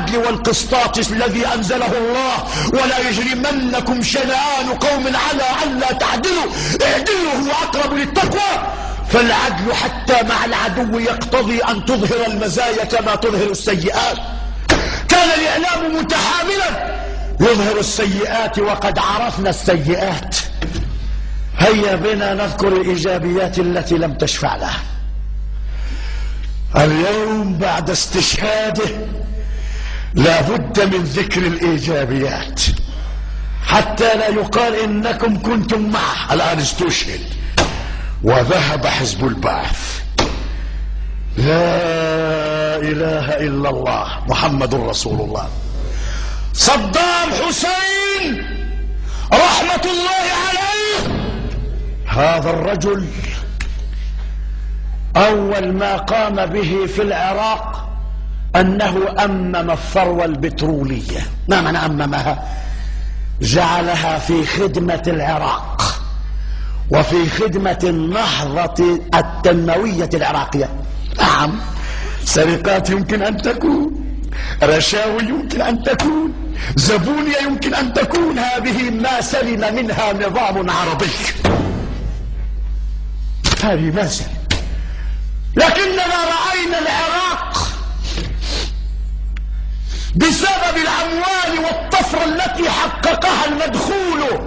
بالعدل والقسطاس الذي أنزله الله، ولا يجرمنكم شنآن قوم على ألا تعدلوا اعدلوا هو أقرب للتقوى. فالعدل حتى مع العدو يقتضي أن تظهر المزايا كما تظهر السيئات. كان الإعلام متحاملا يظهر السيئات وقد عرفنا السيئات. هيا بنا نذكر الإيجابيات التي لم تشفع لها. اليوم بعد استشهاده لا بد من ذكر الإيجابيات حتى لا يقال إنكم كنتم معه. الآن استشهد وذهب حزب البعث. لا إله إلا الله محمد رسول الله. صدام حسين رحمة الله عليه، هذا الرجل أول ما قام به في العراق أنه أمم الثروة البترولية. ما معنى أممها؟ جعلها في خدمة العراق وفي خدمة النهضة التنموية العراقية. نعم، سرقات يمكن أن تكون، رشاوي يمكن أن تكون، زبونية يمكن أن تكون، هذه ما سلم منها نظام عربي، هذه ما سلم. لكننا رأينا العراق بسبب الأموال والطفرة التي حققها المدخول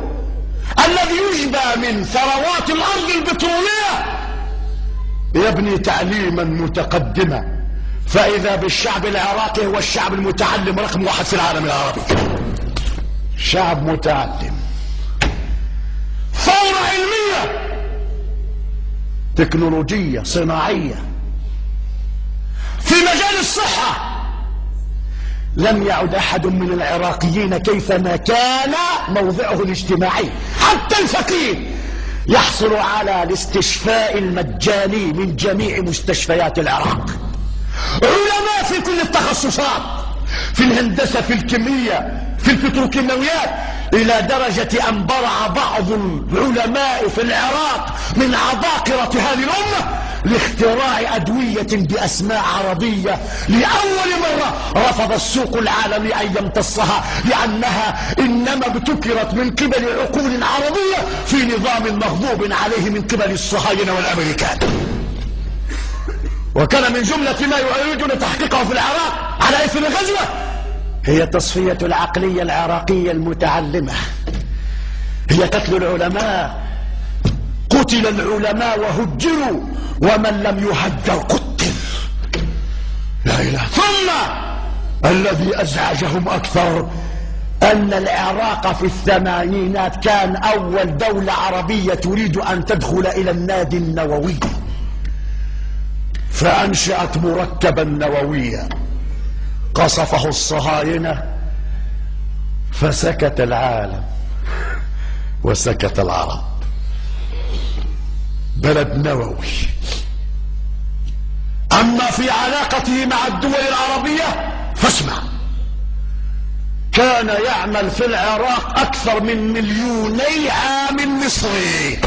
الذي يجبى من ثروات الأرض البترولية يبني تعليما متقدما، فإذا بالشعب العراقي هو الشعب المتعلم رقم 1 في العالم العربي. شعب متعلم، ثورة علمية، تكنولوجية، صناعية. في مجال الصحة لم يعد أحد من العراقيين كيفما كان موضعه الاجتماعي، حتى الفقير يحصل على الاستشفاء المجاني من جميع مستشفيات العراق. علماء في كل التخصصات، في الهندسة، في الكيمياء، في البتروكيماويات، إلى درجة أن برع بعض العلماء في العراق من عباقرة هذه الأمة لاختراع أدوية بأسماء عربية. لأول مرة رفض السوق العالمي أن يمتصها لأنها إنما ابتكرت من قبل عقول عربية في نظام مغضوب عليه من قبل الصهاينة والأمريكان. وكان من جملة ما يريدون تحقيقه في العراق على إثر الغزوة هي تصفية العقلية العراقية المتعلمة، هي قتل العلماء. قتل العلماء وهجروا، ومن لم يهجر قتل. لا إله. ثم الذي أزعجهم أكثر أن العراق في الثمانينات كان أول دولة عربية تريد أن تدخل إلى النادي النووي، فأنشأت مركبا نوويا قصفه الصهاينة فسكت العالم وسكت العرب. بلد نووي. أما في علاقته مع الدول العربية فاسمع، كان يعمل في العراق أكثر من 2,000,000 عامل مصري.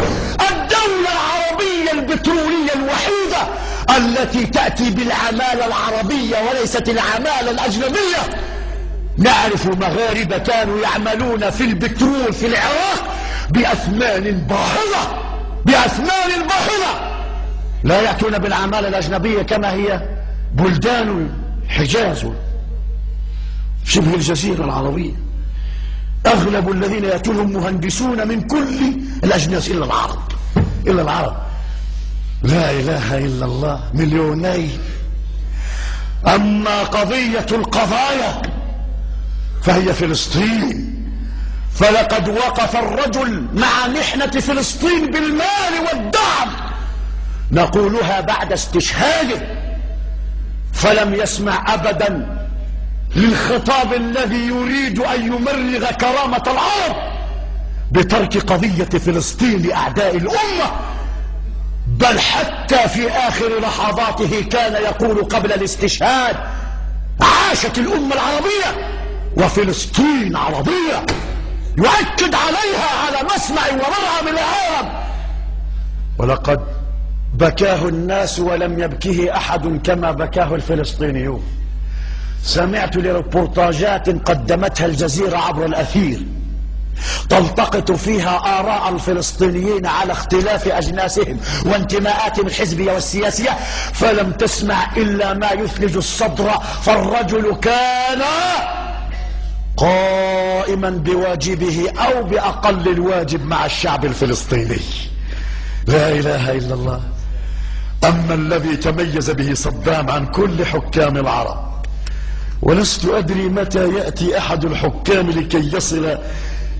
الدولة العربية البترولية الوحيدة التي تأتي بالعمالة العربية وليست العمالة الأجنبية. نعرف مغاربة كانوا يعملون في البترول في العراق بأثمان باهظة، بأثمان باهظة، لا يأتون بالعمالة الأجنبية كما هي بلدان الحجاز شبه الجزيرة العربية. أغلب الذين يأتونهم مهندسون من كل الأجناس إلا العرب، إلا العرب. لا إله إلا الله، 2,000,000. أما قضية القضايا فهي فلسطين، فلقد وقف الرجل مع محنة فلسطين بالمال والدعم، نقولها بعد استشهاده، فلم يسمع أبدا للخطاب الذي يريد أن يمرغ كرامة العرب بترك قضية فلسطين لأعداء الأمة. بل حتى في آخر لحظاته كان يقول قبل الاستشهاد: عاشت الأمة العربية وفلسطين عربية، يؤكد عليها على مسمع ومرأى من العالم. ولقد بكاه الناس ولم يبكه أحد كما بكاه الفلسطينيون. سمعت لريبورتاجات قدمتها الجزيرة عبر الأثير تلتقط فيها آراء الفلسطينيين على اختلاف أجناسهم وانتماءاتهم الحزبية والسياسية، فلم تسمع إلا ما يثلج الصدر. فالرجل كان قائما بواجبه أو بأقل الواجب مع الشعب الفلسطيني. لا إله إلا الله. أما الذي تميز به صدام عن كل حكام العرب، ولست أدري متى يأتي أحد الحكام لكي يصل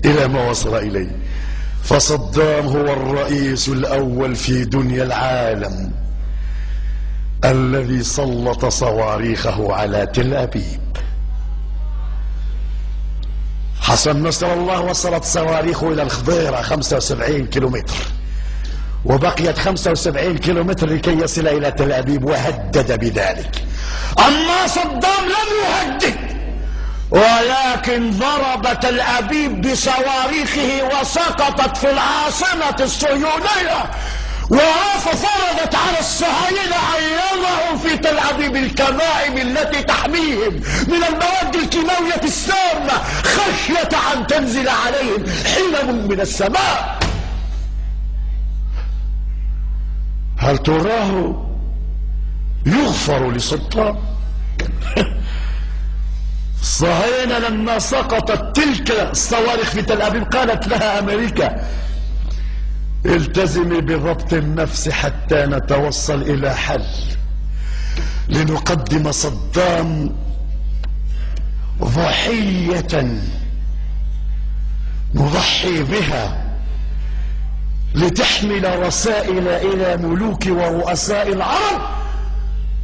إلى ما وصل إليه، فصدام هو الرئيس الأول في دنيا العالم الذي سلط صواريخه على تل أبيب. حسن نصر الله وصلت صواريخه إلى الخضيرة 75 كيلومتر، وبقيت 75 كيلومتر لكي يصل إلى تل أبيب، وهدد بذلك. أما صدام لم يهدد، ولكن ضرب تل أبيب بصواريخه وسقطت في العاصمة الصهيونية، وفرضت على الصهاينة أن يضعوا في تل أبيب الكمائم التي تحميهم من المواد الكيماوية السامة خشية أن تنزل عليهم حلم من السماء. هل تراه يغفر لصدام؟ الصهاينة لما سقطت تلك الصواريخ في تل أبيب قالت لها أمريكا: التزمي بضبط النفس حتى نتوصل إلى حل، لنقدم صدام ضحية نضحي بها لتحمل رسائل إلى ملوك ورؤساء العرب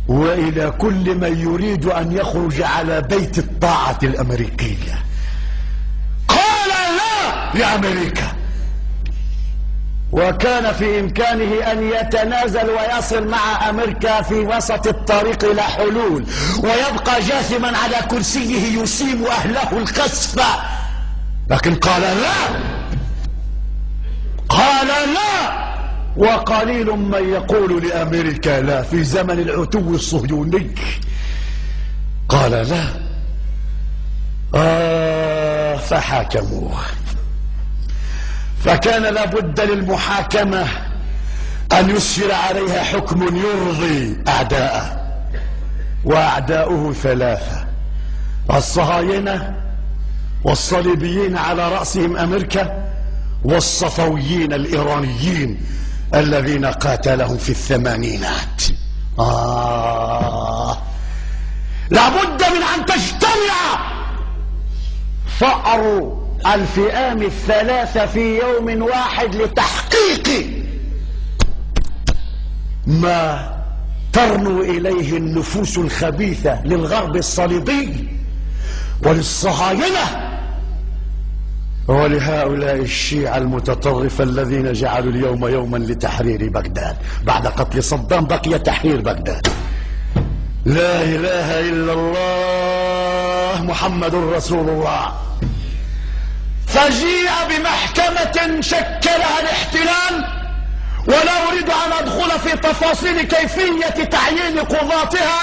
وإلى كل من يريد أن يخرج على بيت الطاعة الأمريكية. قال لا لأمريكا، وكان في إمكانه أن يتنازل ويصل مع أمريكا في وسط الطريق إلى حلول، ويبقى جاثما على كرسيه يسيم أهله الخسف، لكن قال لا، قال لا. وقليل من يقول لأمريكا لا في زمن العتو الصهيوني. قال لا. فحاكموه، فكان لابد للمحاكمة أن يسفر عليها حكم يرضي أعداءه، وأعداؤه ثلاثة: الصهاينة، والصليبيين على رأسهم أمريكا، والصفويين الإيرانيين الذين قاتلهم في الثمانينات. لابد من أن تجتمع فأر الفئام الثلاثة في يوم واحد لتحقيق ما ترنو إليه النفوس الخبيثة للغرب الصليبي وللصهاينة ولهؤلاء الشيعة المتطرفة الذين جعلوا اليوم يوما لتحرير بغداد. بعد قتل صدام بقي تحرير بغداد. لا إله إلا الله محمد رسول الله. فجيء بمحكمة شكلها الاحتلال، ولا أريد أن أدخل في تفاصيل كيفية تعيين قضاتها.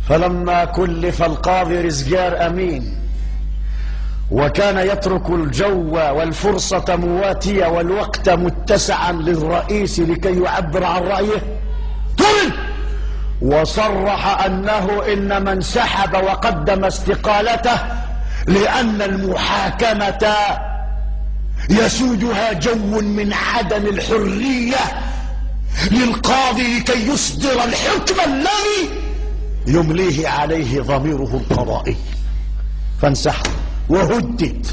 فلما كلف القاضي رزقار أمين، وكان يترك الجو والفرصة مواتية والوقت متسعا للرئيس لكي يعبر عن رأيه، طرد وصرح أنه إنما انسحب وقدم استقالته لأن المحاكمة يسودها جو من عدم الحرية للقاضي لكي يصدر الحكم الذي يمليه عليه ضميره القضائي. فانسحب وهدد،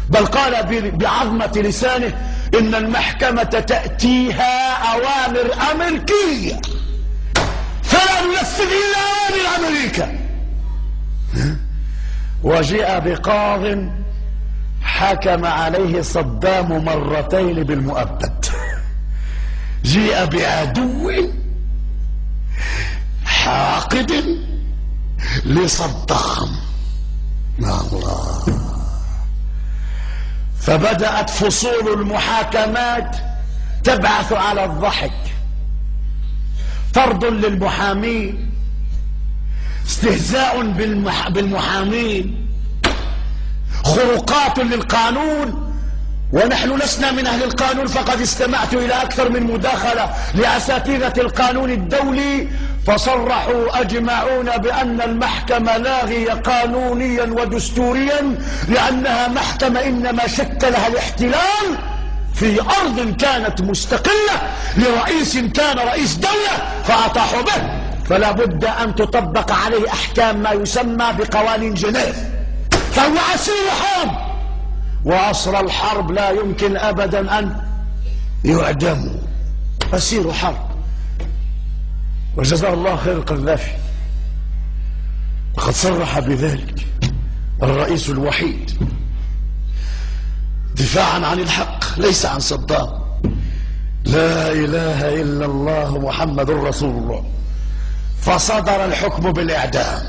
بل قال بعظمة لسانه إن المحكمة تأتيها أوامر أمريكية فلا ننفذ إلا أوامر أمريكا. وجاء بقاض حكم عليه صدام مرتين بالمؤبد. جاء بعدو حاقد لصدام. الله. فبدأت فصول المحاكمات تبعث على الضحك. فرض للمحامي، استهزاء بالمحامين، خروقات للقانون. ونحن لسنا من أهل القانون، فقد استمعت إلى أكثر من مداخلة لأساتذة القانون الدولي فصرحوا أجمعون بأن المحكمة لاغية قانونيا ودستوريا، لأنها محكمة إنما شكلها الاحتلال في أرض كانت مستقلة لرئيس كان رئيس دولة فأطاحوا به، فلا بد أن تطبق عليه أحكام ما يسمى بقوانين جنيف، فهو أسير حرب، وأسر الحرب لا يمكن أبدا أن يعدموا، أسير حرب. وجزاه الله خير القذافي، وقد صرح بذلك الرئيس الوحيد دفاعا عن الحق ليس عن صدام. لا إله إلا الله محمد رسول الله. فصدر الحكم بالإعدام.